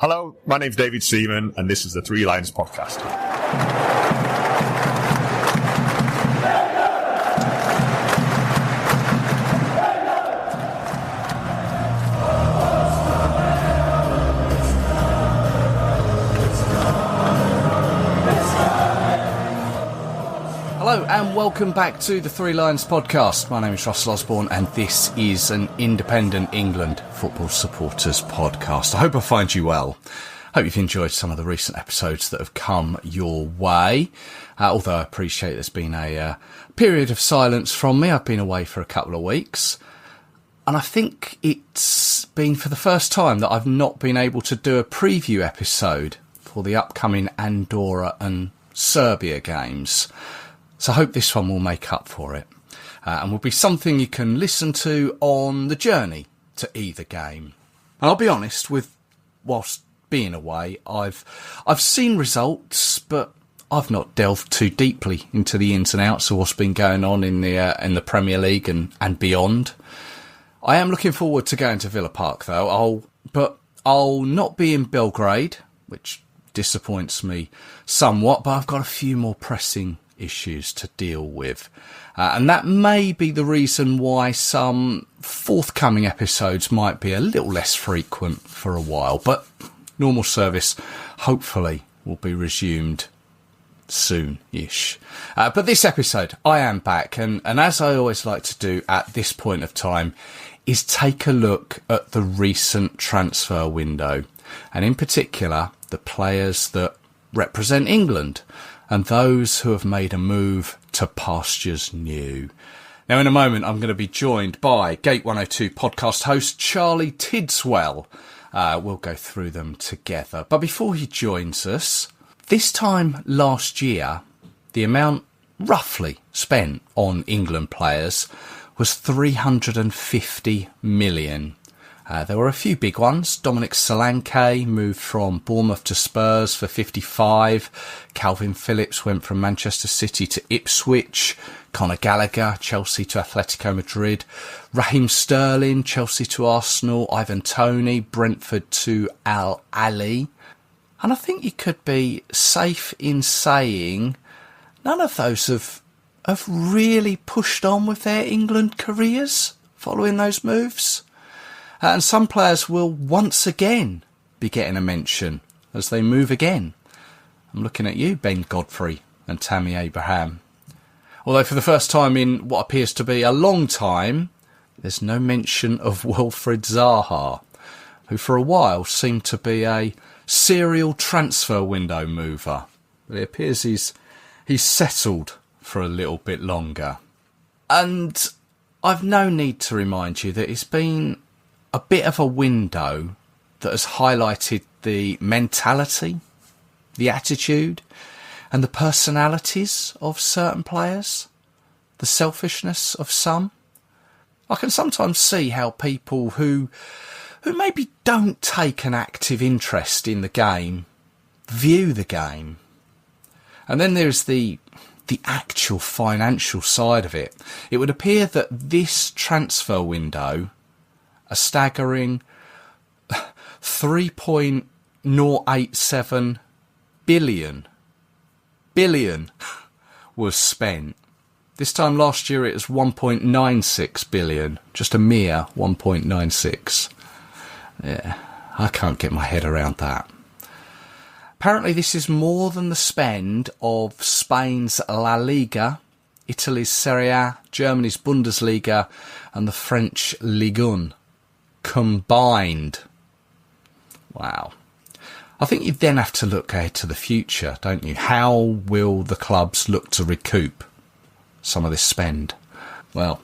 Hello, my name's David Seaman, and this is the Three Lions Podcast. Hello and welcome back to the Three Lions Podcast. My name is Russell Osborne and this is an independent England football supporters podcast. I hope I find you well. Hope you've enjoyed some of the recent episodes that have come your way. Although I appreciate there's been a period of silence from me. I've been away for a couple of weeks. And I think it's been for the first time that I've not been able to do a preview episode for the upcoming Andorra and Serbia games. So I hope this one will make up for it and will be something you can listen to on the journey to either game. And I'll be honest, whilst being away, I've seen results, but I've not delved too deeply into the ins and outs of what's been going on in the Premier League and beyond. I am looking forward to going to Villa Park though. I'll not be in Belgrade, which disappoints me somewhat, but I've got a few more pressing issues to deal with, and that may be the reason why some forthcoming episodes might be a little less frequent for a while, but normal service hopefully will be resumed soon-ish. But this episode I am back, and as I always like to do at this point of time is take a look at the recent transfer window, and in particular the players that represent England and those who have made a move to pastures new. Now, in a moment, I'm going to be joined by Gate 102 podcast host Charlie Tidswell. We'll go through them together. But before he joins us, this time last year, the amount roughly spent on England players was 350 million. There were a few big ones. Dominic Solanke moved from Bournemouth to Spurs for 55. Calvin Phillips went from Manchester City to Ipswich. Conor Gallagher, Chelsea to Atletico Madrid. Raheem Sterling, Chelsea to Arsenal. Ivan Toney, Brentford to Al Ahly. And I think you could be safe in saying none of those have really pushed on with their England careers following those moves. And some players will once again be getting a mention as they move again. I'm looking at you, Ben Godfrey and Tammy Abraham. Although for the first time in what appears to be a long time, there's no mention of Wilfried Zaha, who for a while seemed to be a serial transfer window mover. But it appears he's settled for a little bit longer. And I've no need to remind you that it's been a bit of a window that has highlighted the mentality, the attitude, and the personalities of certain players, the selfishness of some. I can sometimes see how people who maybe don't take an active interest in the game view the game. And then there's the actual financial side of it. It would appear that this transfer window, a staggering 3.087 billion was spent. This time last year it was 1.96 billion, just a mere 1.96. Yeah, I can't get my head around that. Apparently this is more than the spend of Spain's La Liga, Italy's Serie A, Germany's Bundesliga and the French Ligue 1 combined. Wow. I think you then have to look ahead to the future, don't you? How will the clubs look to recoup some of this spend? Well,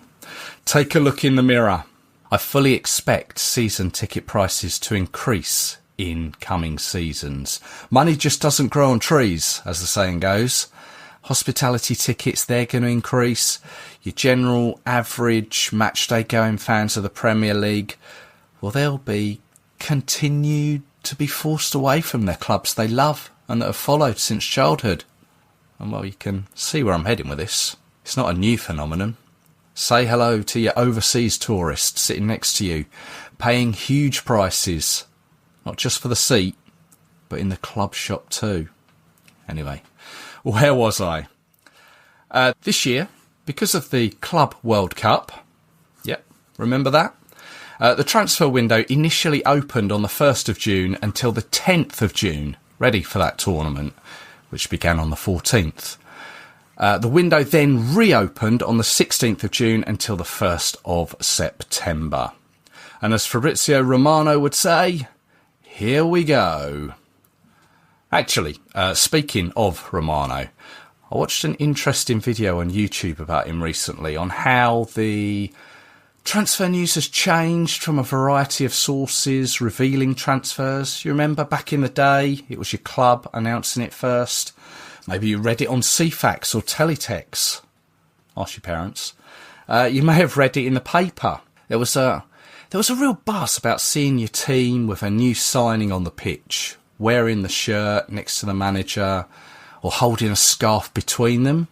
take a look in the mirror. I fully expect season ticket prices to increase in coming seasons. Money just doesn't grow on trees, as the saying goes. Hospitality tickets, they're going to increase. Your general average matchday going fans of the Premier League, well, they'll be continued to be forced away from their clubs they love and that have followed since childhood. And well, you can see where I'm heading with this. It's not a new phenomenon. Say hello to your overseas tourist sitting next to you, paying huge prices, not just for the seat, but in the club shop too. Anyway, where was I? This year, because of the Club World Cup, yep, remember that? The transfer window initially opened on the 1st of June until the 10th of June, ready for that tournament, which began on the 14th. The window then reopened on the 16th of June until the 1st of September. And as Fabrizio Romano would say, here we go. Actually, speaking of Romano, I watched an interesting video on YouTube about him recently on how the transfer news has changed from a variety of sources revealing transfers. You remember back in the day, it was your club announcing it first. Maybe you read it on CFAX or Teletext. Ask your parents. You may have read it in the paper. There was a real buzz about seeing your team with a new signing on the pitch, wearing the shirt next to the manager or holding a scarf between them.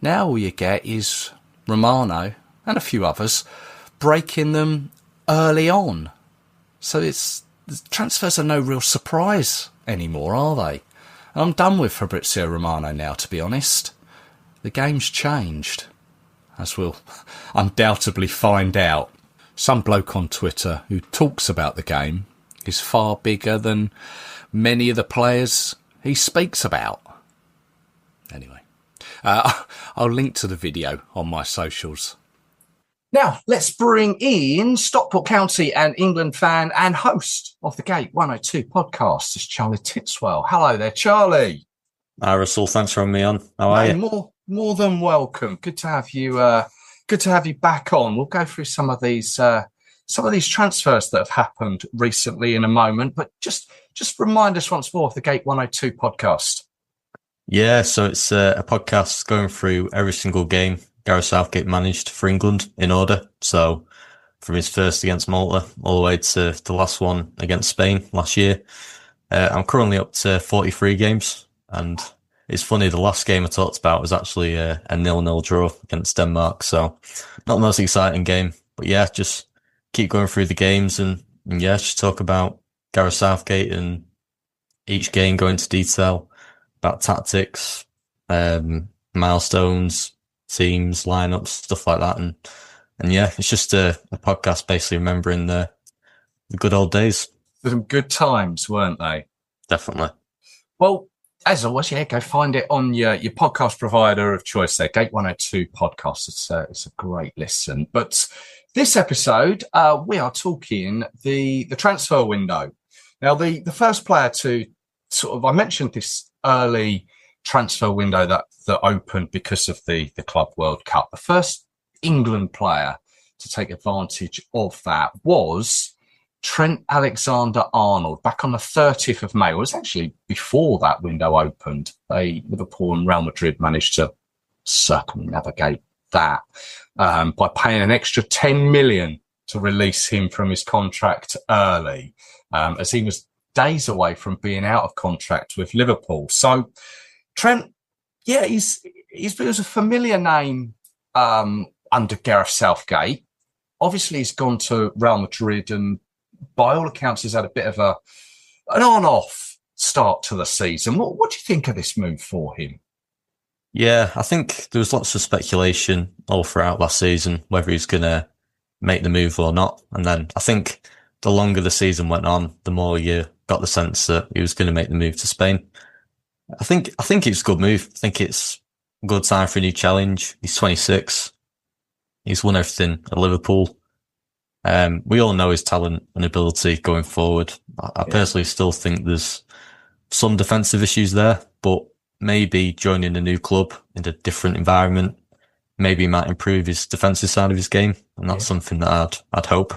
Now all you get is Romano and a few others breaking them early on. So the transfers are no real surprise anymore, are they? I'm done with Fabrizio Romano now, to be honest. The game's changed, as we'll undoubtedly find out. Some bloke on Twitter who talks about the game is far bigger than many of the players he speaks about. Anyway, I'll link to the video on my socials. Now, let's bring in Stockport County and England fan and host of the Gate 102 podcast. It's Charlie Tidswell. Hello there, Charlie. Hi, Russell. Thanks for having me on. How are you? More than welcome. Good to have you. Good to have you back on. We'll go through some of these transfers that have happened recently in a moment. But just remind us once more of the Gate 102 podcast. Yeah, so it's a podcast going through every single game Gareth Southgate managed for England in order. So from his first against Malta all the way to the last one against Spain last year. I'm currently up to 43 games. And it's funny, the last game I talked about was actually a 0-0 draw against Denmark. So not the most exciting game. But yeah, just keep going through the games and yeah, just talk about Gareth Southgate and each game, go into detail about tactics, milestones, teams, lineups, stuff like that. And yeah, it's just a podcast basically remembering the good old days. Some good times, weren't they? Definitely. Well, as always, yeah, go find it on your podcast provider of choice there, Gate 102 podcast. It's a great listen. But this episode, we are talking the transfer window. Now, the first player to I mentioned this early transfer window that opened because of the Club World Cup. The first England player to take advantage of that was Trent Alexander-Arnold back on the 30th of May. It was actually before that window opened. Liverpool and Real Madrid managed to circumnavigate that by paying an extra 10 million to release him from his contract early, as he was days away from being out of contract with Liverpool. So Trent, yeah, he was a familiar name under Gareth Southgate. Obviously, he's gone to Real Madrid and by all accounts, he's had a bit of an on-off start to the season. What do you think of this move for him? Yeah, I think there was lots of speculation all throughout last season, whether he's going to make the move or not. And then I think the longer the season went on, the more you got the sense that he was going to make the move to Spain. I think it's a good move. I think it's a good time for a new challenge. He's 26. He's won everything at Liverpool. We all know his talent and ability going forward. I personally still think there's some defensive issues there, but maybe joining a new club in a different environment, maybe he might improve his defensive side of his game. And that's something that I'd hope.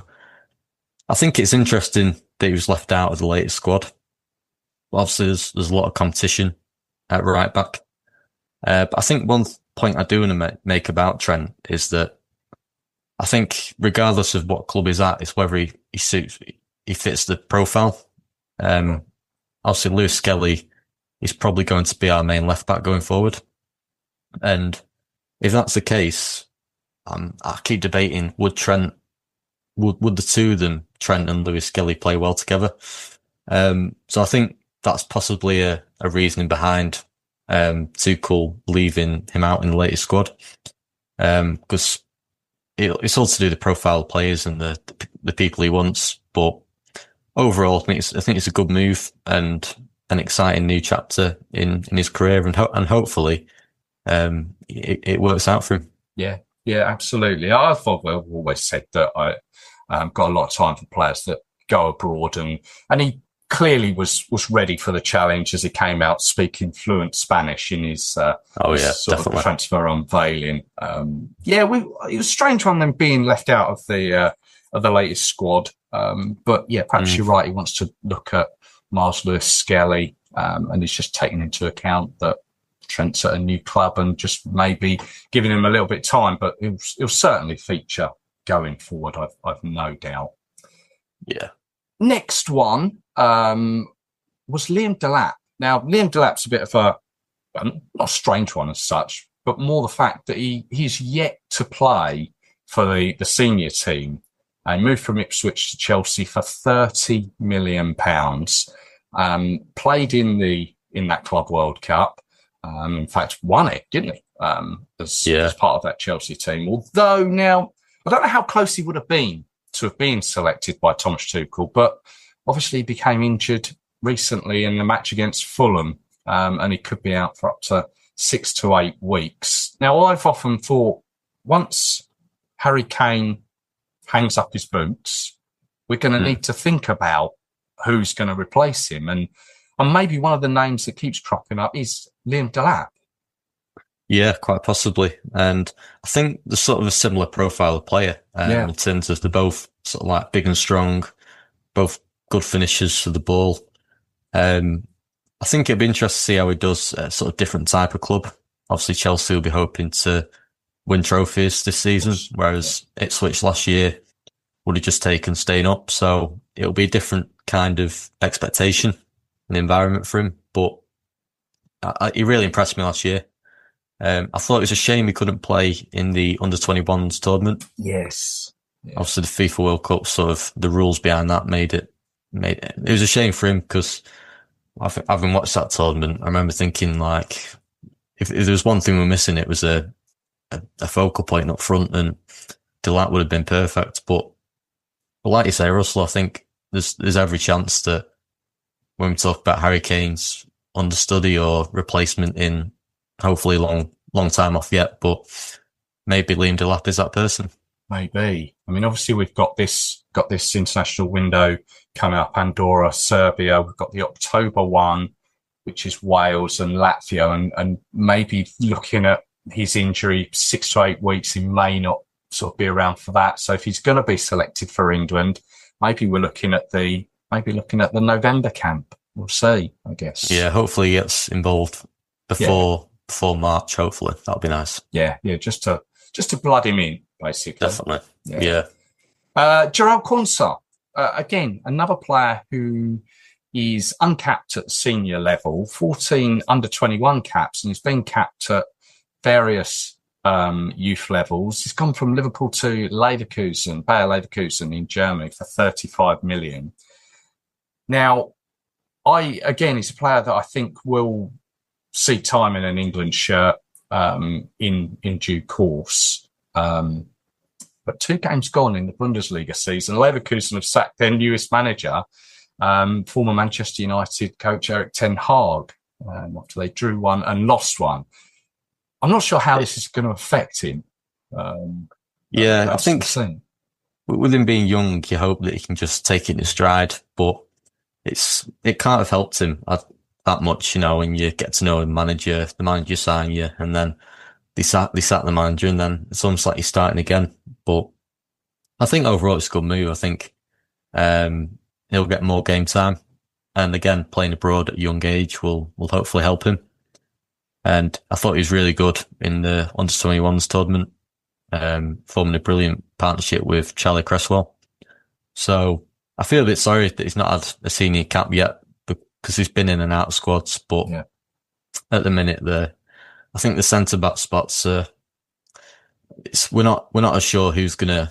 I think it's interesting that he was left out of the latest squad. Obviously, there's a lot of competition at right back. But I think one point I do want to make about Trent is that I think regardless of what club he's at, it's whether he fits the profile. Obviously, Lewis Skelly is probably going to be our main left back going forward. And if that's the case, I keep debating, would the two of them, Trent and Lewis Skelly, play well together? So I think that's possibly a reasoning behind Tuchel leaving him out in the latest squad. Because it's all to do with the profile of players and the people he wants. But overall, I think it's a good move and an exciting new chapter in his career, and hopefully it works out for him. Yeah, absolutely. I've always said that I got a lot of time for players that go abroad, and he clearly was ready for the challenge as he came out speaking fluent Spanish in his sort definitely. of transfer unveiling. It was a strange one them being left out of the latest squad. But yeah, perhaps you're right. He wants to look at Miles Lewis-Skelly, and he's just taking into account that Trent's at a new club and just maybe giving him a little bit of time, but it'll certainly feature going forward. I've no doubt. Yeah. Next one was Liam Delap. Now, Liam Delap's a bit of not a strange one as such, but more the fact that he's yet to play for the senior team. He moved from Ipswich to Chelsea for £30 million. Played in that Club World Cup. In fact, won it, didn't he? As part of that Chelsea team. Although now, I don't know how close he would have been to have been selected by Thomas Tuchel, but obviously he became injured recently in the match against Fulham, and he could be out for up to 6 to 8 weeks. Now, I've often thought once Harry Kane hangs up his boots, we're going to need to think about who's going to replace him. And maybe one of the names that keeps cropping up is Liam Delap. Yeah, quite possibly. And I think they're sort of a similar profile of player in terms of they're both sort of like big and strong, both good finishers for the ball. I think it'd be interesting to see how he does at a sort of different type of club. Obviously, Chelsea will be hoping to win trophies this season, whereas Ipswich last year would have just taken staying up. So it'll be a different kind of expectation and environment for him. But he really impressed me last year. I thought it was a shame he couldn't play in the under-21s tournament. Yes. Yeah. Obviously, the FIFA World Cup, sort of the rules behind that made it. It was a shame for him because having watched that tournament, I remember thinking like, if there was one thing we're missing, it was a focal point up front, and Delap would have been perfect. But like you say, Russell, I think there's every chance that when we talk about Harry Kane's understudy or replacement in hopefully long time off yet, but maybe Liam Delap is that person. Maybe. I mean, obviously we've got this international window coming up, Andorra, Serbia. We've got the October one, which is Wales and Latvia, and maybe looking at his injury, 6 to 8 weeks, he may not sort of be around for that. So if he's going to be selected for England, maybe we're looking at the November camp. We'll see, I guess. Yeah, hopefully he gets involved before March. Hopefully that'll be nice. Yeah, just to blood him in, basically. Definitely. Yeah. Jarrell Quansah, again, another player who is uncapped at the senior level, 14 under-21 caps, and he's been capped at various youth levels. He's gone from Liverpool to Leverkusen, Bayer Leverkusen in Germany for 35 million. Now, he's a player that I think will see time in an England shirt in due course. But 2 games gone in the Bundesliga season. Leverkusen have sacked their newest manager, former Manchester United coach Erik ten Hag, after they drew one and lost one. I'm not sure how this is going to affect him. I think with him being young, you hope that he can just take it in stride, but it can't have helped him that much, when you get to know the manager sign you, and then they sack the manager, and then it's almost like you're starting again. But I think overall it's a good move. I think he'll get more game time, and again, playing abroad at a young age will hopefully help him. And I thought he was really good in the under-21s tournament, forming a brilliant partnership with Charlie Tidswell. So I feel a bit sorry that he's not had a senior cap yet, because he's been in and out of squads. But at the minute, I think the centre back spots we're not as sure who's gonna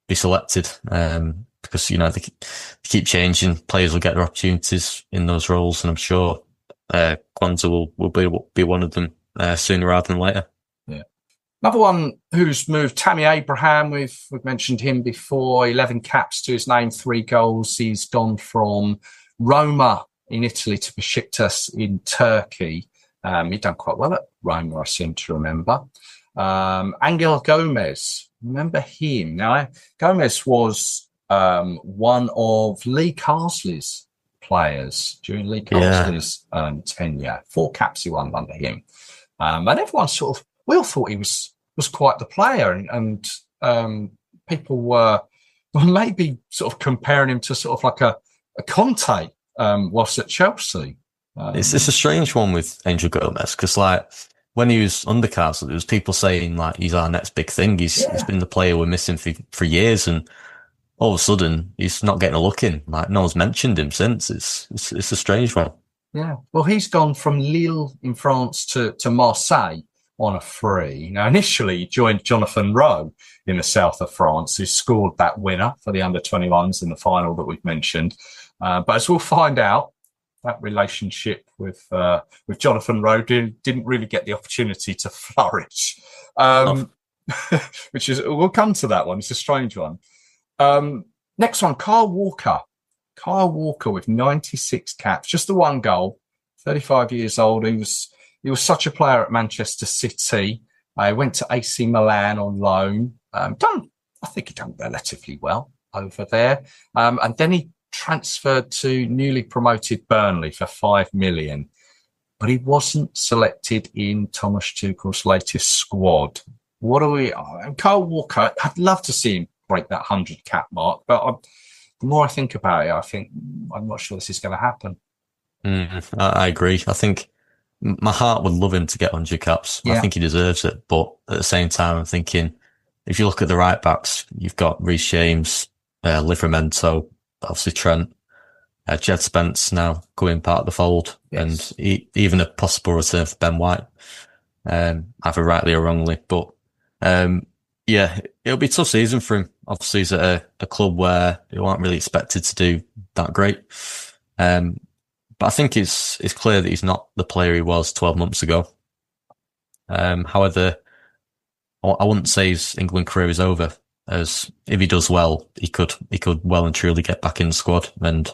be selected. because, they keep changing. Players will get their opportunities in those roles, and I'm sure Kwanzaa will be one of them sooner rather than later. Yeah. Another one who's moved, Tammy Abraham, we've mentioned him before, 11 caps to his name, 3 goals. He's gone from Roma in Italy to Besiktas in Turkey. He'd done quite well at Roma, I seem to remember. Angel Gomez, remember him? Now, Gomez was one of Lee Carsley's players during Lee Carsley's tenure. 4 caps he won under him. And everyone we all thought he was quite the player, and people were maybe sort of comparing him to sort of like a Conte whilst at Chelsea. It's a strange one with Angel Gomez, because when he was under Castle, there was people saying he's our next big thing. He's been the player we're missing for years, and all of a sudden he's not getting a look in. No one's mentioned him since. It's a strange one. Yeah. Well, he's gone from Lille in France to Marseille on a free. Now, initially he joined Jonathan Rowe in the south of France, who scored that winner for the under-21s in the final that we've mentioned. But as we'll find out, that relationship with Jonathan Rowe didn't really get the opportunity to flourish, which is, we'll come to that one. It's a strange one. Next one, Kyle Walker. Kyle Walker with 96 caps, just the 1 goal, 35 years old. He was such a player at Manchester City. He went to AC Milan on loan. I think he done relatively well over there. And then he transferred to newly promoted Burnley for 5 million, but he wasn't selected in Thomas Tuchel's latest squad. Kyle Walker, I'd love to see him break that 100 cap mark, but the more I think about it, I'm not sure this is going to happen. I agree. I think my heart would love him to get 100 caps. Yeah. I think he deserves it, but at the same time, I'm thinking, if you look at the right backs, you've got Reece James, Livramento, obviously Trent, Jed Spence now going part of the fold, and even a possible return for Ben White, either rightly or wrongly. But it'll be a tough season for him. Obviously, he's at a club where he weren't really expected to do that great. But I think it's clear that he's not the player he was 12 months ago. However, I wouldn't say his England career is over, as if he does well, he could well and truly get back in the squad. And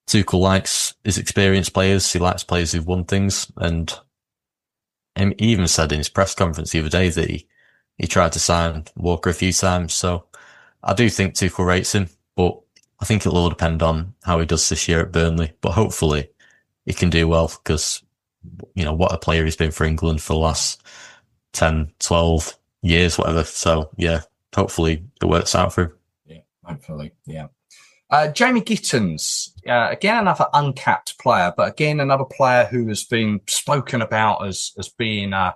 Tuchel likes his experienced players. He likes players who've won things. And he even said in his press conference the other day that he tried to sign Walker a few times. So I do think Tuchel rates him, but I think it'll all depend on how he does this year at Burnley. But hopefully he can do well, because, what a player he's been for England for the last 10, 12 years, whatever. So, hopefully it works out for him. Yeah, hopefully, yeah. Jamie Gittens, again, another uncapped player, but again, another player who has been spoken about as being a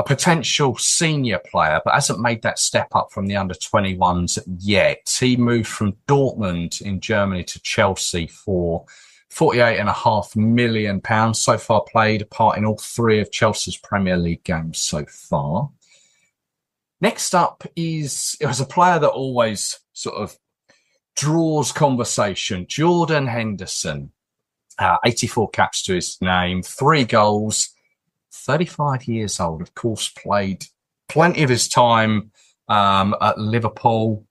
potential senior player, but hasn't made that step up from the under-21s yet. He moved from Dortmund in Germany to Chelsea for £48.5 million. So far played a part in all 3 of Chelsea's Premier League games so far. Next up it was a player that always sort of draws conversation. Jordan Henderson, 84 caps to his name, 3 goals, 35 years old, of course, played plenty of his time at Liverpool,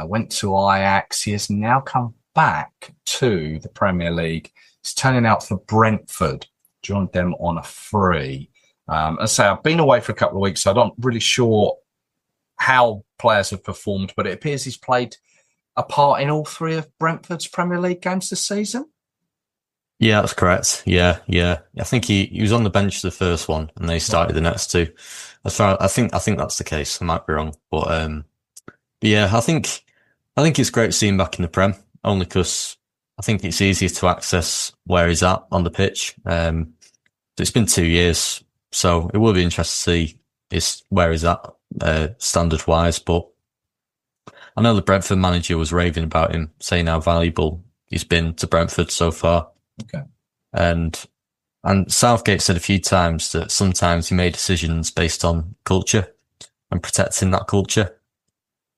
went to Ajax. He has now come back to the Premier League. He's turning out for Brentford, joined them on a free. And so I've been away for a couple of weeks, so I'm not really sure how players have performed, but it appears he's played a part in all 3 of Brentford's Premier League games this season. Yeah, that's correct. Yeah. I think he was on the bench the first one, and then he started the next 2. As far I think that's the case. I might be wrong, but I think it's great to see him back in the Prem, only because I think it's easier to access where he's at on the pitch. It's been 2 years, so it will be interesting to see where he's at standard wise. But I know the Brentford manager was raving about him, saying how valuable he's been to Brentford so far. Okay. And Southgate said a few times that sometimes he made decisions based on culture and protecting that culture.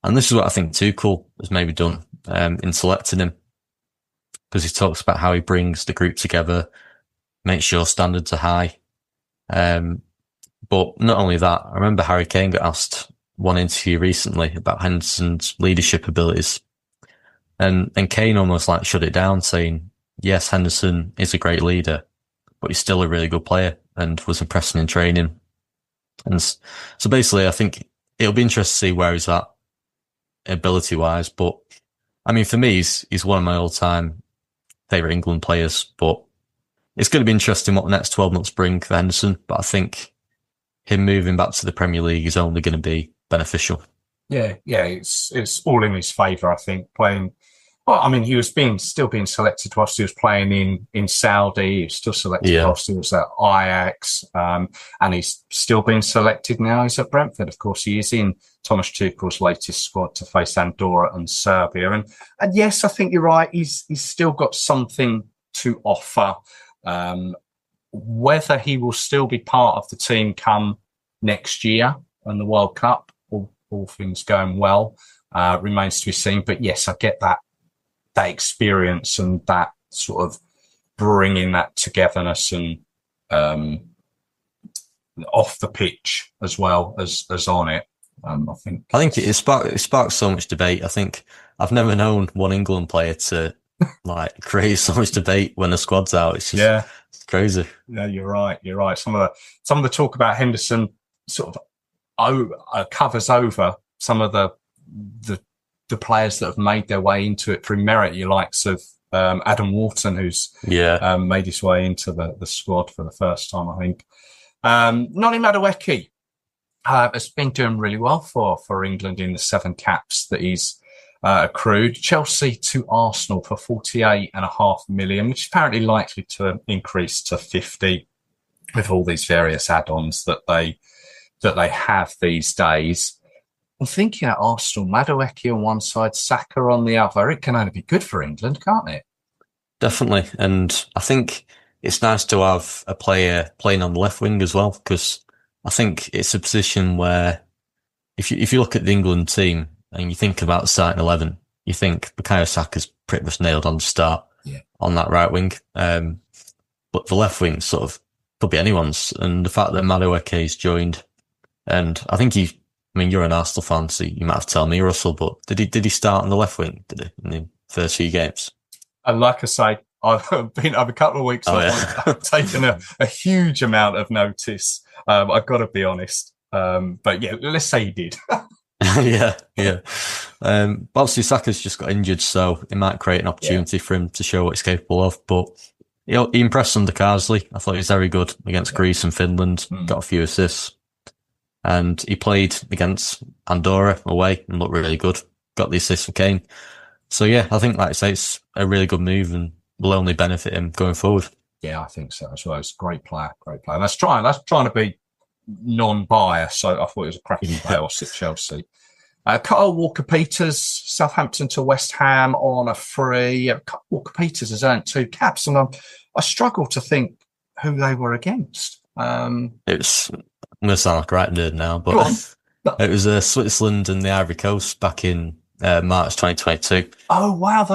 And this is what I think Tuchel has maybe done in selecting him, because he talks about how he brings the group together, makes sure standards are high. But not only that, I remember Harry Kane got asked one interview recently about Henderson's leadership abilities. And Kane almost like shut it down, saying, yes, Henderson is a great leader, but he's still a really good player and was impressing in training. And so basically, I think it'll be interesting to see where he's at ability-wise. But, I mean, for me, he's one of my all-time favourite England players. But it's going to be interesting what the next 12 months bring for Henderson. But I think him moving back to the Premier League is only going to be beneficial. Yeah, it's all in his favour, I think, playing. Well, I mean, he was still being selected whilst he was playing in Saudi. He was still selected whilst he was at Ajax, and he's still being selected now. He's at Brentford. Of course, he is in Thomas Tuchel's latest squad to face Andorra and Serbia. And yes, I think you're right. He's still got something to offer. Whether he will still be part of the team come next year and the World Cup, all things going well, remains to be seen. But yes, I get that experience and that sort of bringing that togetherness and off the pitch as well as on it. I think it sparks so much debate. I think I've never known one England player to like create so much debate when the squad's out. It's just it's crazy. Yeah, you're right. Some of the talk about Henderson sort of covers over some of the players that have made their way into it through merit. Your likes of Adam Wharton, who's made his way into the squad for the first time, I think. Noni Madueke has been doing really well for England in the 7 caps that he's accrued. Chelsea to Arsenal for 48.5 million, which is apparently likely to increase to 50 with all these various add-ons that they have these days. I'm thinking at Arsenal, Madueke on one side, Saka on the other. It can only be good for England, can't it? Definitely. And I think it's nice to have a player playing on the left wing as well, because I think it's a position where if you look at the England team and you think about starting 11, you think Bukayo Saka's pretty much nailed on to start on that right wing. But the left wing sort of could be anyone's. And the fact that Madueke's joined, and I think you're an Arsenal fan, so you might have to tell me, Russell, but did he start on the left wing, in the first few games? And like I say, I've been a couple of weeks off. I've taken a huge amount of notice. I've got to be honest. But yeah, let's say he did. Yeah. Obviously, Saka's just got injured, so it might create an opportunity for him to show what he's capable of. But he impressed under Carsley. I thought he was very good against Greece and Finland. Got a few assists. And he played against Andorra away and looked really good. Got the assist for Kane. So yeah, I think, like I say, it's a really good move and will only benefit him going forward. Yeah, I think so as well. It's a great player. That's trying to be non-biased. So I thought it was a cracking player at Chelsea. Kyle Walker-Peters, Southampton to West Ham on a free. Kyle Walker-Peters has earned 2 caps, and I struggle to think who they were against. I'm going to sound like a right nerd now, but it was Switzerland and the Ivory Coast back in March 2022. Oh, wow.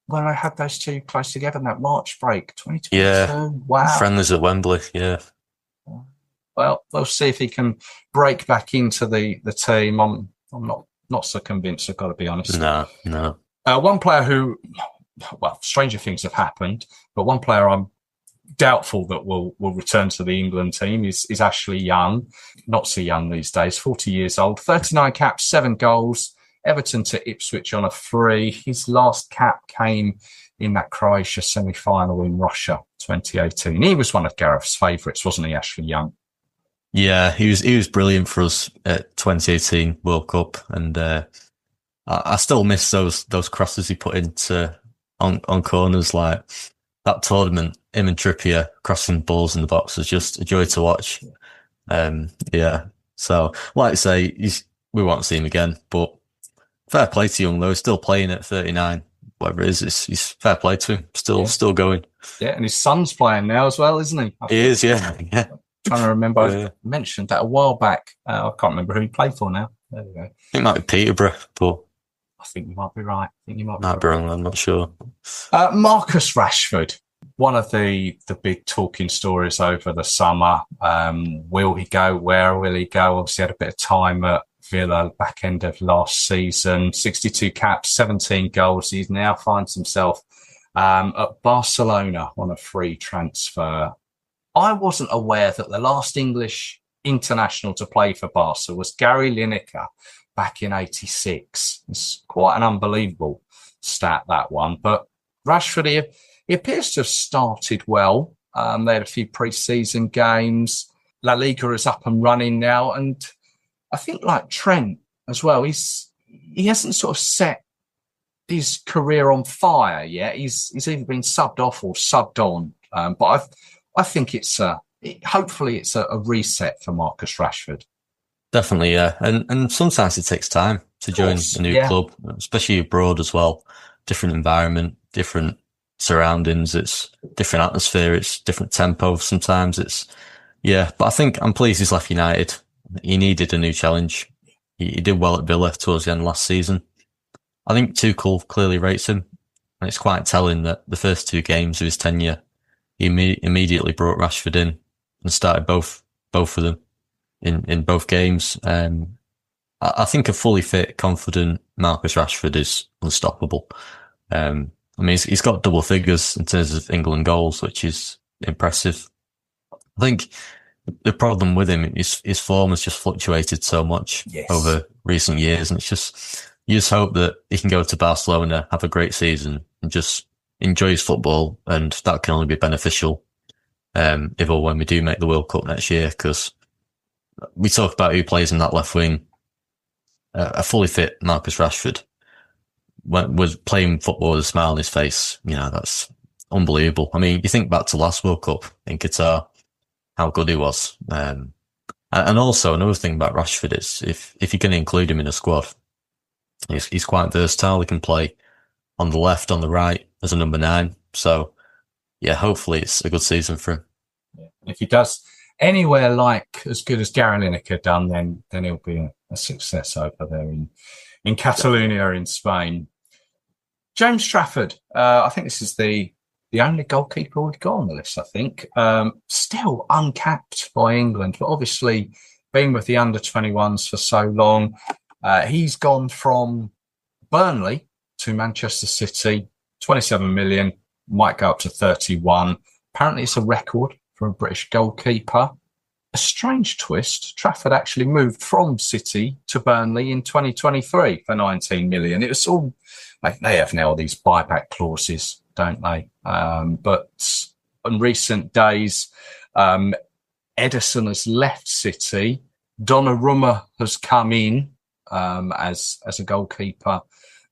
When I had those two close together in that March break, 2022. Yeah. Wow. Friendlies at Wembley, yeah. Well, we'll see if he can break back into the team. I'm not so convinced, I've got to be honest. No. One player who, stranger things have happened, but one player I'm doubtful that will return to the England team is Ashley Young. Not so young these days, 40 years old, 39 caps, 7 goals. Everton to Ipswich on a free. His last cap came in that Croatia semi-final in Russia 2018. He was one of Gareth's favourites, wasn't he, Ashley Young? Yeah, he was brilliant for us at 2018 World Cup, and I still miss those crosses he put into on corners. Like that tournament, him and Trippier crossing balls in the box was just a joy to watch. So like I say, we won't see him again, but fair play to Young though. He's still playing at 39, whatever it is. He's fair play to him. Still going. Yeah, and his son's playing now as well, isn't he? He is, yeah. Trying to remember, I mentioned that a while back. I can't remember who he played for now. There we go. I think it might be Peterborough, but I think you might be right. might be wrong. I'm not sure. Marcus Rashford, one of the big talking stories over the summer. Will he go? Where will he go? Obviously had a bit of time at Villa back end of last season. 62 caps, 17 goals. He now finds himself at Barcelona on a free transfer. I wasn't aware that the last English international to play for Barca was Gary Lineker back in '86. It's quite an unbelievable stat, that one. But Rashford, he appears to have started well. They had a few pre-season games. La Liga is up and running now. And I think like Trent as well, he hasn't sort of set his career on fire yet. He's either been subbed off or subbed on. But I think hopefully it's a reset for Marcus Rashford. Definitely, yeah. And sometimes it takes time to join a new club, especially abroad as well. Different environment, different surroundings, it's different atmosphere, it's different tempo sometimes. But I think I'm pleased he's left United. He needed a new challenge. He did well at Villa towards the end of last season. I think Tuchel clearly rates him, and it's quite telling that the first 2 games of his tenure, he immediately brought Rashford in and started both of them in both games. I think a fully fit, confident Marcus Rashford is unstoppable. He's got double figures in terms of England goals, which is impressive. I think the problem with him is his form has just fluctuated so much over recent years, and you just hope that he can go to Barcelona, have a great season, and just enjoy his football, and that can only be beneficial if or when we do make the World Cup next year, because we talk about who plays in that left wing. A fully fit Marcus Rashford was playing football with a smile on his face. That's unbelievable. You think back to last World Cup in Qatar, how good he was. And also another thing about Rashford is if you're going to include him in a squad, he's quite versatile. He can play on the left, on the right as a number 9. So yeah, hopefully it's a good season for him. Yeah. If he does anywhere like as good as Gary Lineker done, then he'll be a success over there in Catalonia in Spain. James Trafford, I think this is the only goalkeeper we've got on the list, I think. Still uncapped by England, but obviously being with the under-21s for so long, he's gone from Burnley to Manchester City, 27 million, might go up to 31. Apparently it's a record for a British goalkeeper. A strange twist, Trafford actually moved from City to Burnley in 2023 for 19 million. It was all, they have now these buyback clauses, don't they? But in recent days, Edison has left City. Donnarumma has come in as a goalkeeper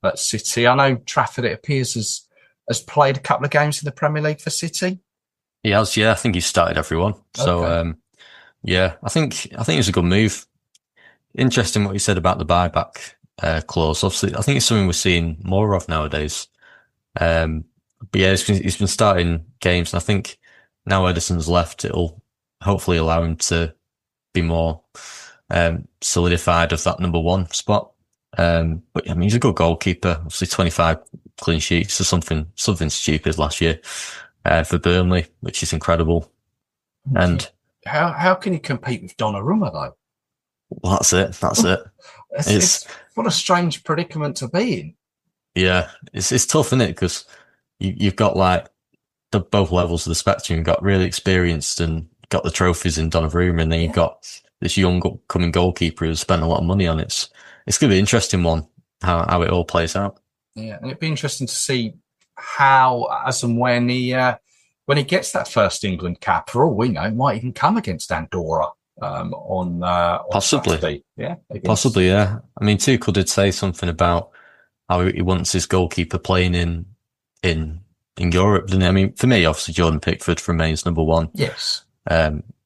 at City. I know Trafford, it appears, has played a couple of games in the Premier League for City. He has, yeah. I think he's started everyone. So, Okay. I think it's a good move. Interesting what you said about the buyback clause. Obviously, I think it's something we're seeing more of nowadays. But yeah, he's been starting games, and I think now Edison's left, it'll hopefully allow him to be more solidified of that number 1 spot. But he's a good goalkeeper. Obviously, 25 clean sheets or something stupid last year for Burnley, which is incredible. And how can you compete with Donnarumma though? Well, that's it. It's what a strange predicament to be in. Yeah, it's tough, isn't it? Because you've got like both levels of the spectrum. You've got really experienced and got the trophies in Donnarumma, and then you've got this young upcoming goalkeeper who's spent a lot of money on it. It's going to be an interesting one, how it all plays out. Yeah, and it'd be interesting to see how, as and when he gets that first England cap. For all we know, it might even come against Andorra on possibly. Saturday. Yeah, possibly. Yeah, Tuchel did say something about how he wants his goalkeeper playing in Europe, didn't he? For me, obviously, Jordan Pickford remains number 1. Yes.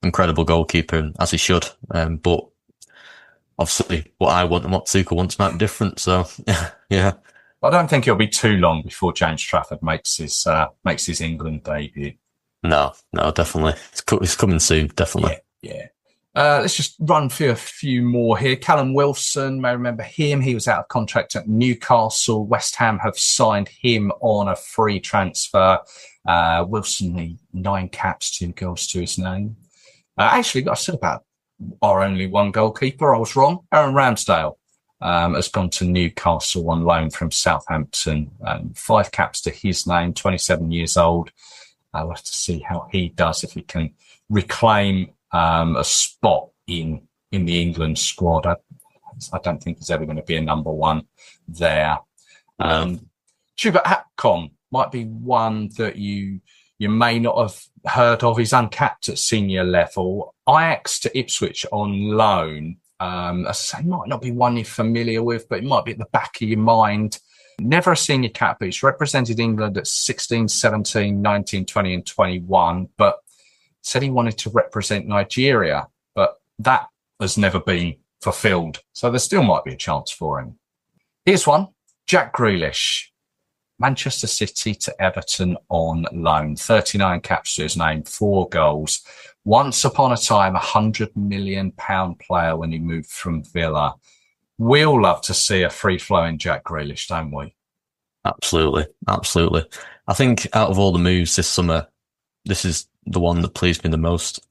Incredible goalkeeper, as he should. But obviously, what I want and what Tuchel wants might be different. So, yeah. I don't think it'll be too long before James Trafford makes his England debut. No, definitely. It's coming soon, definitely. Yeah. Let's just run through a few more here. Callum Wilson, may remember him. He was out of contract at Newcastle. West Ham have signed him on a free transfer. Wilson, 9 caps, 2 goals to his name. Actually, I said about our only one goalkeeper. I was wrong. Aaron Ramsdale has gone to Newcastle on loan from Southampton. 5 caps to his name, 27 years old. I'll have to see how he does, if he can reclaim a spot in the England squad. I don't think he's ever going to be a number one there. Schubert Hapcom might be one that you may not have heard of. He's uncapped at senior level. Ajax to Ipswich on loan. As I say, might not be one you're familiar with, but it might be at the back of your mind. Never a senior cap, but he's represented England at 16, 17, 19, 20 and 21, but said he wanted to represent Nigeria, but that has never been fulfilled. So there still might be a chance for him. Here's one. Jack Grealish, Manchester City to Everton on loan. 39 caps to his name, 4 goals. Once upon a time, £100 million player when he moved from Villa. We all love to see a free-flowing Jack Grealish, don't we? Absolutely. Absolutely. I think out of all the moves this summer, this is the one that pleased me the most.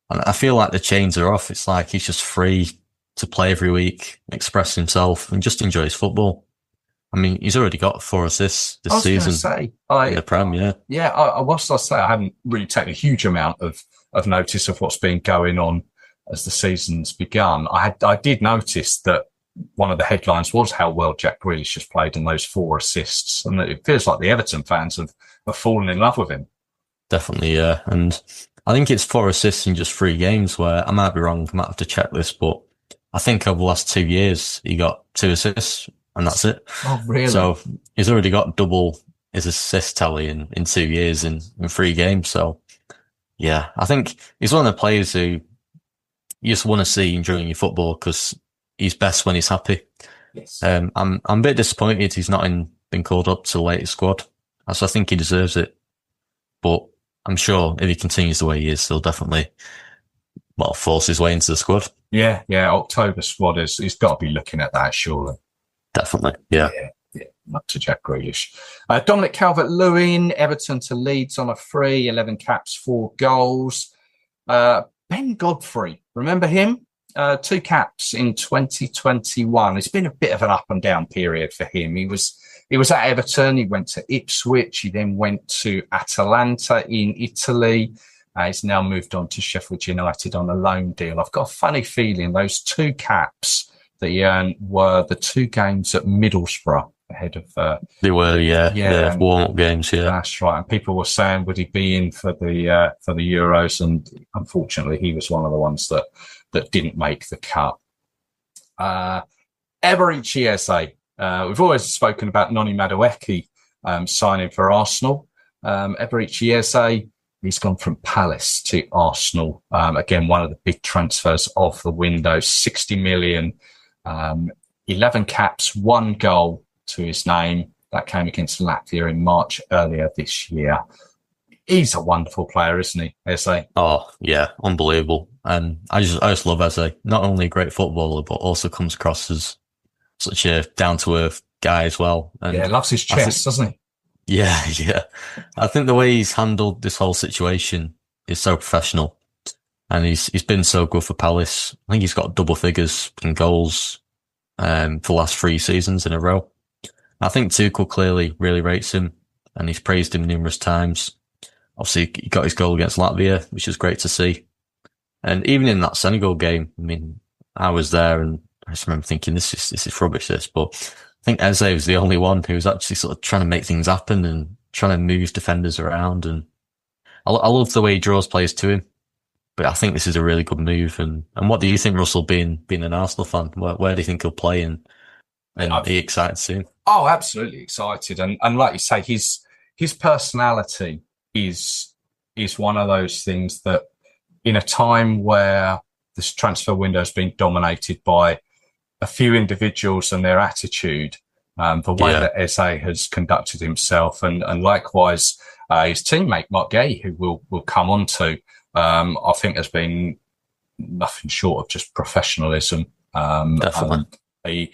And I feel like the chains are off. It's like he's just free to play every week, express himself, and just enjoy his football. I mean, he's already got 4 assists this season in the Prem, yeah. Yeah, I haven't really taken a huge amount of notice of what's been going on as the season's begun. I did notice that one of the headlines was how well Jack Grealish has played in those 4 assists, and it feels like the Everton fans have fallen in love with him. Definitely, yeah. And I think it's 4 assists in just 3 games, where I might be wrong, I might have to check this, but I think over the last 2 years, he got 2 assists, and that's it. Oh, really? So he's already got double his assist tally in 2 years in 3 games. So, yeah, I think he's one of the players who you just want to see enjoying your football, because he's best when he's happy. Yes. I'm a bit disappointed he's not been called up to the latest squad, as I think he deserves it. But I'm sure if he continues the way he is, he'll definitely, force his way into the squad. Yeah, October squad he's got to be looking at that, surely. Definitely, yeah. Not to Jack Grealish. Dominic Calvert-Lewin, Everton to Leeds on a free, 11 caps, 4 goals. Ben Godfrey, remember him? 2 caps in 2021. It's been a bit of an up and down period for him. He was at Everton. He went to Ipswich. He then went to Atalanta in Italy. He's now moved on to Sheffield United on a loan deal. I've got a funny feeling those 2 caps that he earned were the 2 games at Middlesbrough ahead of. They were, yeah, warm-up games, yeah. That's right. And people were saying, would he be in for the Euros? And unfortunately, he was one of the ones that didn't make the cut. Eberechi Eze. We've always spoken about Noni Madueke signing for Arsenal. Eberechi Eze, he's gone from Palace to Arsenal. Again, one of the big transfers of the window, 60 million, 11 caps, 1 goal to his name. That came against Latvia in March earlier this year. He's a wonderful player, isn't he, Eze? Oh, yeah, unbelievable. And I just love Eze. Not only a great footballer, but also comes across as such a down-to-earth guy as well. And loves his chest, doesn't he? Yeah. I think the way he's handled this whole situation is so professional. And he's been so good for Palace. I think he's got double figures in goals for the last 3 seasons in a row. I think Tuchel clearly really rates him, and he's praised him numerous times. Obviously, he got his goal against Latvia, which is great to see. And even in that Senegal game, I mean, I was there and I just remember thinking, this is rubbish, this. But I think Eze was the only one who was actually sort of trying to make things happen and trying to move defenders around. And I love the way he draws players to him. But I think this is a really good move. And what do you think, Russell, being an Arsenal fan? Where do you think he'll play? And are you excited soon? Oh, absolutely excited. And like you say, his personality is one of those things that in a time where this transfer window has been dominated by a few individuals and their attitude, the way that Eze has conducted himself and likewise his teammate Mark Gay, who we'll come on to, I think has been nothing short of just professionalism. Definitely.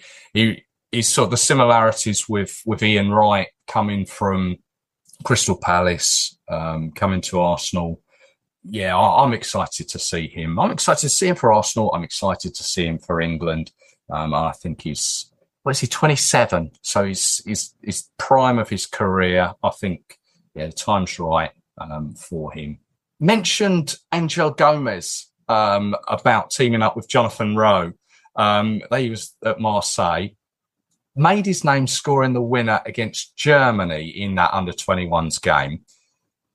He's sort of the similarities with Ian Wright coming from Crystal Palace, coming to Arsenal. Yeah, I'm excited to see him. I'm excited to see him for Arsenal. I'm excited to see him for England. I think he's, 27? So he's prime of his career. I think, yeah, the time's right for him. Mentioned Angel Gomez about teaming up with Jonathan Rowe. He was at Marseille. Made his name scoring the winner against Germany in that under-21s game.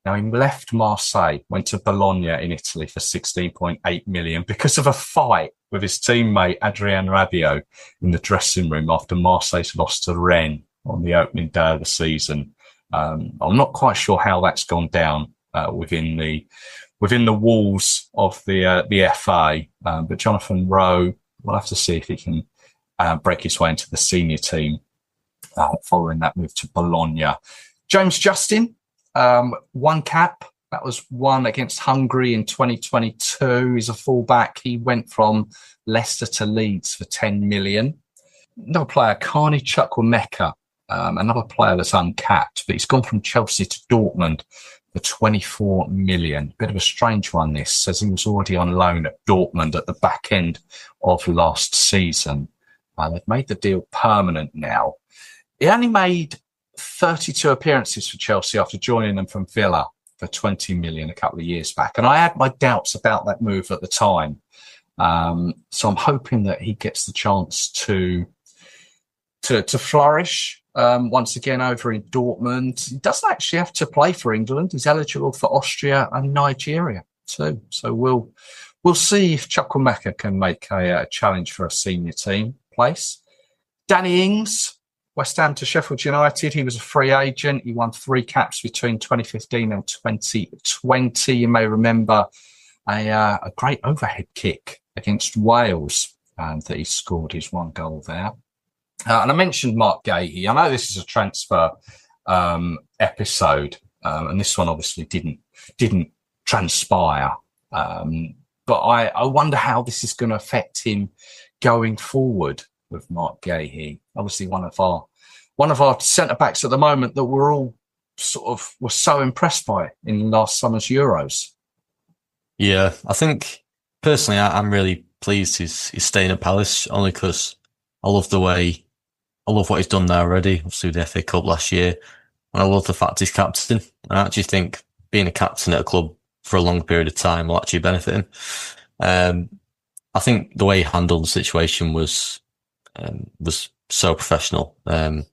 Now, he left Marseille, went to Bologna in Italy for 16.8 million because of a fight with his teammate Adrien Rabiot in the dressing room after Marseille's lost to Rennes on the opening day of the season. I'm not quite sure how that's gone down within the walls of the FA, but Jonathan Rowe, we'll have to see if he can break his way into the senior team following that move to Bologna. James Justin, one cap. That was one against Hungary in 2022. He's a fullback. He went from Leicester to Leeds for 10 million. Another player, Carney Chukwuemeka, another player that's uncapped, but he's gone from Chelsea to Dortmund for 24 million. Bit of a strange one, this, as he was already on loan at Dortmund at the back end of last season. They've made the deal permanent now. He only made 32 appearances for Chelsea after joining them from Villa for 20 million a couple of years back. And I had my doubts about that move at the time. So I'm hoping that he gets the chance to flourish once again over in Dortmund. He doesn't actually have to play for England. He's eligible for Austria and Nigeria too. So we'll see if Chukwuemeka can make a challenge for a senior team place. Danny Ings, West Ham to Sheffield United. He was a free agent. He won 3 caps between 2015 and 2020. You may remember a great overhead kick against Wales that he scored his 1 goal there. And I mentioned Mark Gahey. I know this is a transfer episode, and this one obviously didn't transpire. But I wonder how this is going to affect him going forward with Mark Gahey. Obviously, one of our centre backs at the moment that we're all were so impressed by in last summer's Euros. Yeah, I think personally, I'm really pleased he's staying at Palace, only because I love what he's done there already. Obviously, the FA Cup last year, and I love the fact he's captain. I actually think being a captain at a club for a long period of time will actually benefit him. I think the way he handled the situation was so professional. And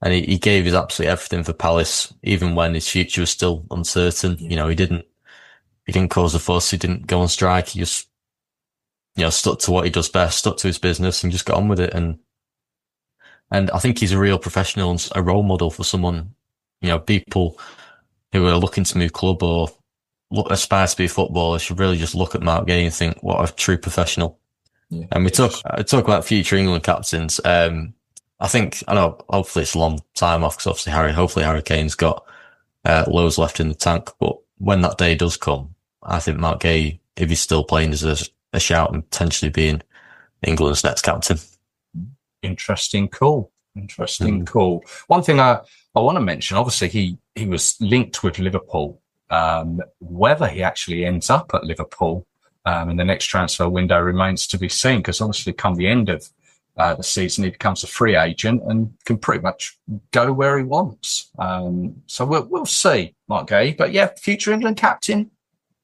he gave his absolutely everything for Palace, even when his future was still uncertain. You know, he didn't cause a fuss. He didn't go on strike. He just, stuck to what he does best, stuck to his business and just got on with it. And I think he's a real professional and a role model for someone, people who are looking to move club or aspire to be a footballer should really just look at Mark Gahey and think, what a true professional. Yeah, and we talk about future England captains. I know hopefully it's a long time off because obviously hopefully Harry Kane's got loads left in the tank. But when that day does come, I think Mark Gahey, if he's still playing, is a shout and potentially being England's next captain. Interesting call. One thing I want to mention, obviously he was linked with Liverpool. Whether he actually ends up at Liverpool in the next transfer window remains to be seen, because obviously come the end of the season he becomes a free agent and can pretty much go where he wants. So we'll see, Mark Gahey. But yeah, future England captain,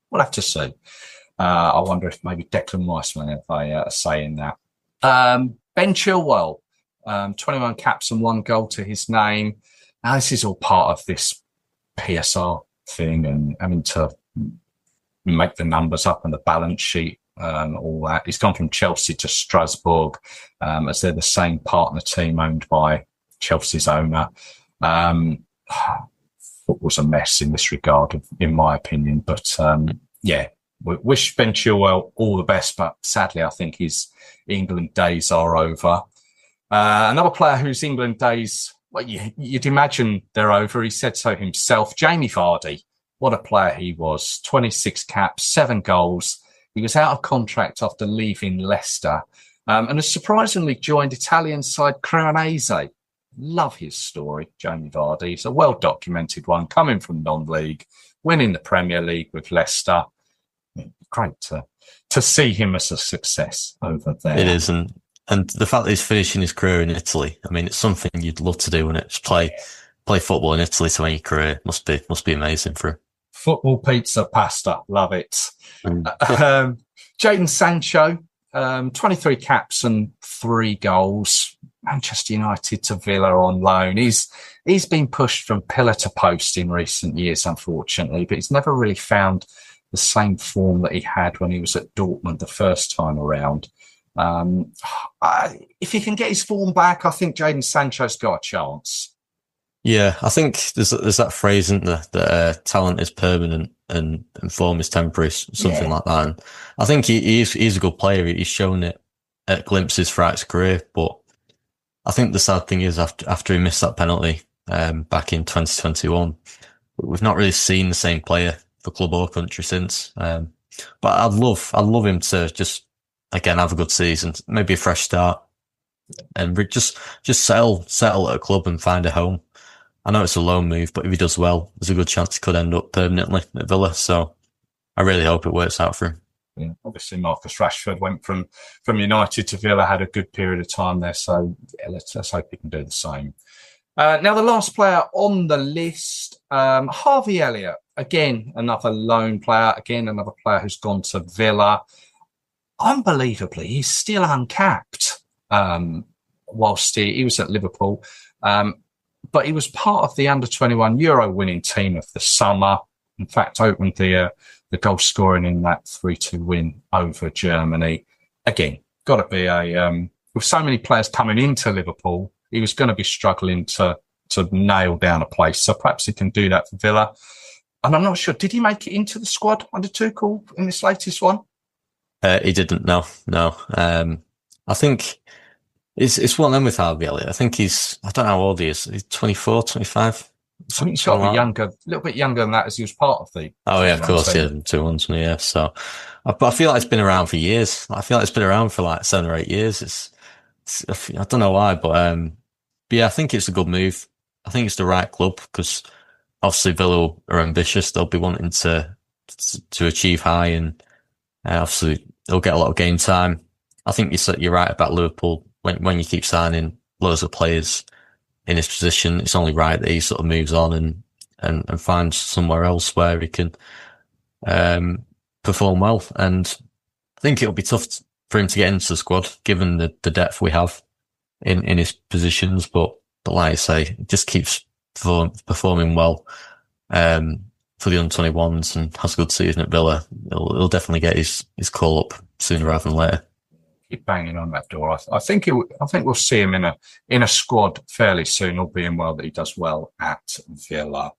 we'll have to see. I wonder if maybe Declan Rice may have a say in that. Ben Chilwell, 21 caps and 1 goal to his name. Now this is all part of this PSR thing and having to make the numbers up on the balance sheet and all that. He's gone from Chelsea to Strasbourg, as they're the same partner team owned by Chelsea's owner. Football's a mess in this regard, in my opinion. But yeah, we wish Ben Chilwell all the best, but sadly I think his England days are over. Another player whose England days, well, you'd imagine they're over. He said so himself. Jamie Vardy, what a player he was. 26 caps, 7 goals. He was out of contract after leaving Leicester, and has surprisingly joined Italian side Cremonese. Love his story, Jamie Vardy. It's a well-documented one, coming from non-league, winning the Premier League with Leicester. Great to see him as a success over there. It is, and the fact that he's finishing his career in Italy, I mean, it's something you'd love to do, and it's play football in Italy to end your career. Must be amazing for him. Football, pizza, pasta, love it. Jadon Sancho, 23 caps and 3 goals. Manchester United to Villa on loan. He's been pushed from pillar to post in recent years, unfortunately, but he's never really found the same form that he had when he was at Dortmund the first time around. If he can get his form back, I think Jadon Sancho's got a chance. Yeah, I think there's that phrase, isn't there, that talent is permanent and form is temporary, something like that. And I think he's a good player. He's shown it at glimpses throughout his career, but I think the sad thing is after he missed that penalty back in 2021, we've not really seen the same player for club or country since. But I'd love him to just again have a good season, maybe a fresh start, and just settle at a club and find a home. I know it's a loan move, but if he does well, there's a good chance he could end up permanently at Villa. So I really hope it works out for him. Yeah, obviously Marcus Rashford went from United to Villa, had a good period of time there. So yeah, let's hope he can do the same. Now the last player on the list, Harvey Elliott. Again, another loan player. Again, another player who's gone to Villa. Unbelievably, he's still uncapped. Whilst he was at Liverpool. But he was part of the under-21 Euro winning team of the summer. In fact, opened the goal scoring in that 3-2 win over Germany. Again, got to be with so many players coming into Liverpool, he was going to be struggling to nail down a place. So perhaps he can do that for Villa. And I'm not sure, did he make it into the squad under Tuchel in this latest one? He didn't, no. I think it's one of them with Harvey Elliott. I think I don't know how old he is. He's 24, 25. I think he's got to be younger, a little bit younger than that, as he was part of the. Oh yeah, of course, yeah, 2 months, yeah. So, but I feel like it's been around for years. I feel like it's been around for like 7 or 8 years. I don't know why, but yeah, I think it's a good move. I think it's the right club because obviously Villa are ambitious. They'll be wanting to achieve high, and obviously they'll get a lot of game time. I think you're right about Liverpool. When you keep signing loads of players in his position, it's only right that he sort of moves on and finds somewhere else where he can perform well. And I think it'll be tough for him to get into the squad, given the depth we have in his positions. But like I say, he just keeps performing well for the under-21s and has a good season at Villa. He'll definitely get his call up sooner rather than later. Keep banging on that door. I think we'll see him in a squad fairly soon, all being well that he does well at Villa.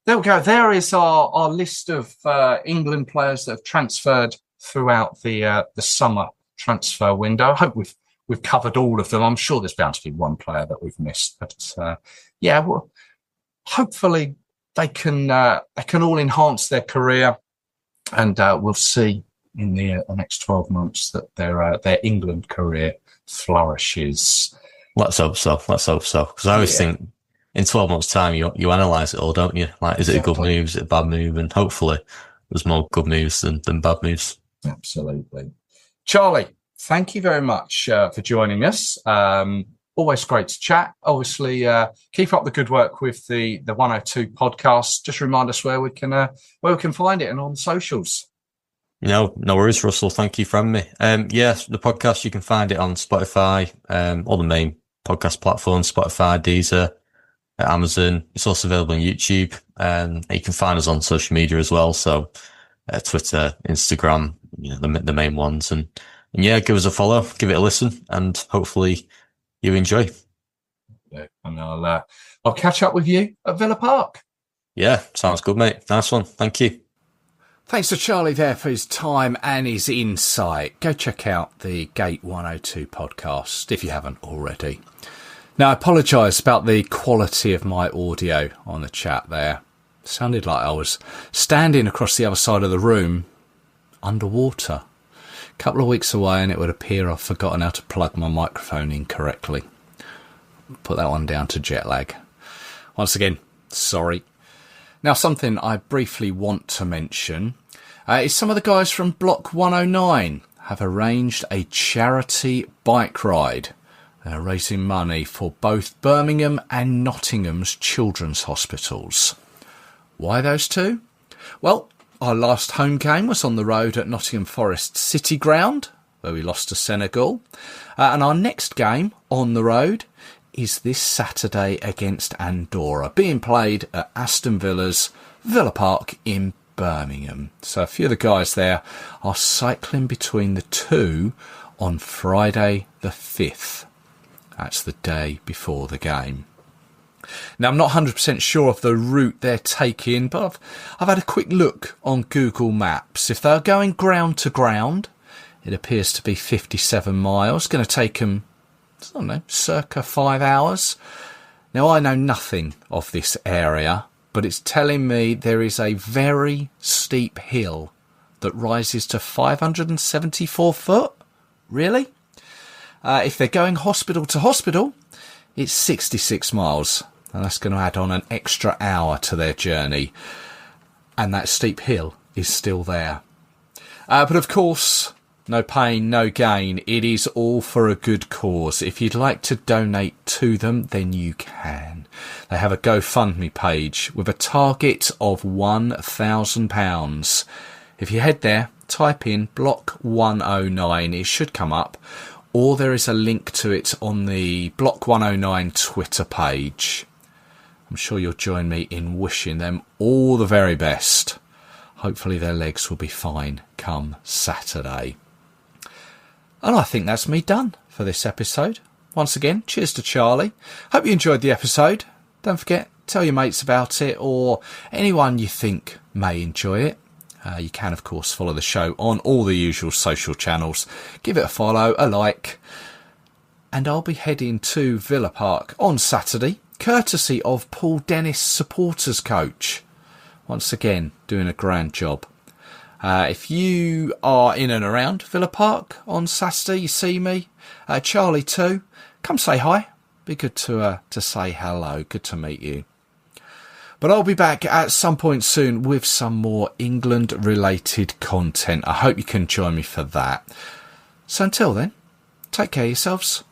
There we go. There is our list of England players that have transferred throughout the summer transfer window. I hope we've covered all of them. I'm sure there's bound to be one player that we've missed, but yeah, well, hopefully they can all enhance their career, and we'll see in the next 12 months that their England career flourishes. Let's hope so. Because I always think in 12 months' time, you analyse it all, don't you? Like, is it a good move? Is it a bad move? And hopefully there's more good moves than bad moves. Absolutely. Charlie, thank you very much for joining us. Always great to chat. Obviously, keep up the good work with the 102 podcast. Just remind us where we can find it and on socials. No worries, Russell. Thank you for having me. Yes, the podcast, you can find it on Spotify, all the main podcast platforms, Spotify, Deezer, Amazon. It's also available on YouTube. You can find us on social media as well. So, Twitter, Instagram, the main ones. And yeah, give us a follow, give it a listen, and hopefully you enjoy. Yeah, and I'll catch up with you at Villa Park. Yeah, sounds good, mate. Nice one. Thank you. Thanks to Charlie there for his time and his insight. Go check out the Gate 102 podcast if you haven't already. Now, I apologise about the quality of my audio on the chat there. It sounded like I was standing across the other side of the room underwater. A couple of weeks away and it would appear I've forgotten how to plug my microphone in correctly. Put that one down to jet lag. Once again, sorry. Now, something I briefly want to mention is some of the guys from Block 109 have arranged a charity bike ride. They're raising money for both Birmingham and Nottingham's children's hospitals. Why those two? Well, our last home game was on the road at Nottingham Forest City Ground, where we lost to Senegal. And our next game on the road is this Saturday against Andorra, being played at Aston Villa's Villa Park in Birmingham. So a few of the guys there are cycling between the two on Friday the 5th. That's the day before the game. Now, I'm not 100% sure of the route they're taking, but I've had a quick look on Google Maps. If they're going ground to ground, it appears to be 57 miles. Going to take them, I don't know, circa 5 hours. Now, I know nothing of this area, but it's telling me there is a very steep hill that rises to 574 foot. Really? If they're going hospital to hospital, it's 66 miles, and that's going to add on an extra hour to their journey. And that steep hill is still there. But of course, no pain, no gain. It is all for a good cause. If you'd like to donate to them, then you can. They have a GoFundMe page with a target of £1,000. If you head there, type in Block 109, it should come up. Or there is a link to it on the Block 109 Twitter page. I'm sure you'll join me in wishing them all the very best. Hopefully their legs will be fine come Saturday. And I think that's me done for this episode. Once again, cheers to Charlie. Hope you enjoyed the episode. Don't forget, tell your mates about it or anyone you think may enjoy it. You can, of course, follow the show on all the usual social channels. Give it a follow, a like. And I'll be heading to Villa Park on Saturday, courtesy of Paul Dennis, supporters coach. Once again, doing a grand job. If you are in and around Villa Park on Saturday, you see me, Charlie too, come say hi. Be good to say hello. Good to meet you. But I'll be back at some point soon with some more England-related content. I hope you can join me for that. So until then, take care of yourselves.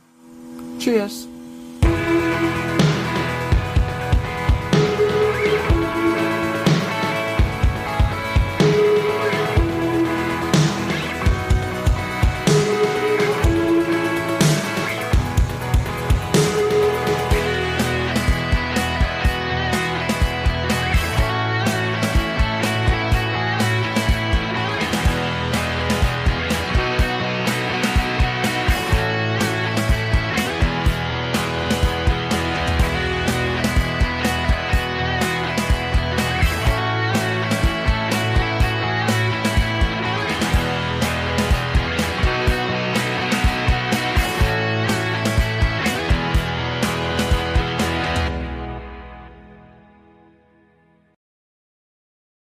Cheers.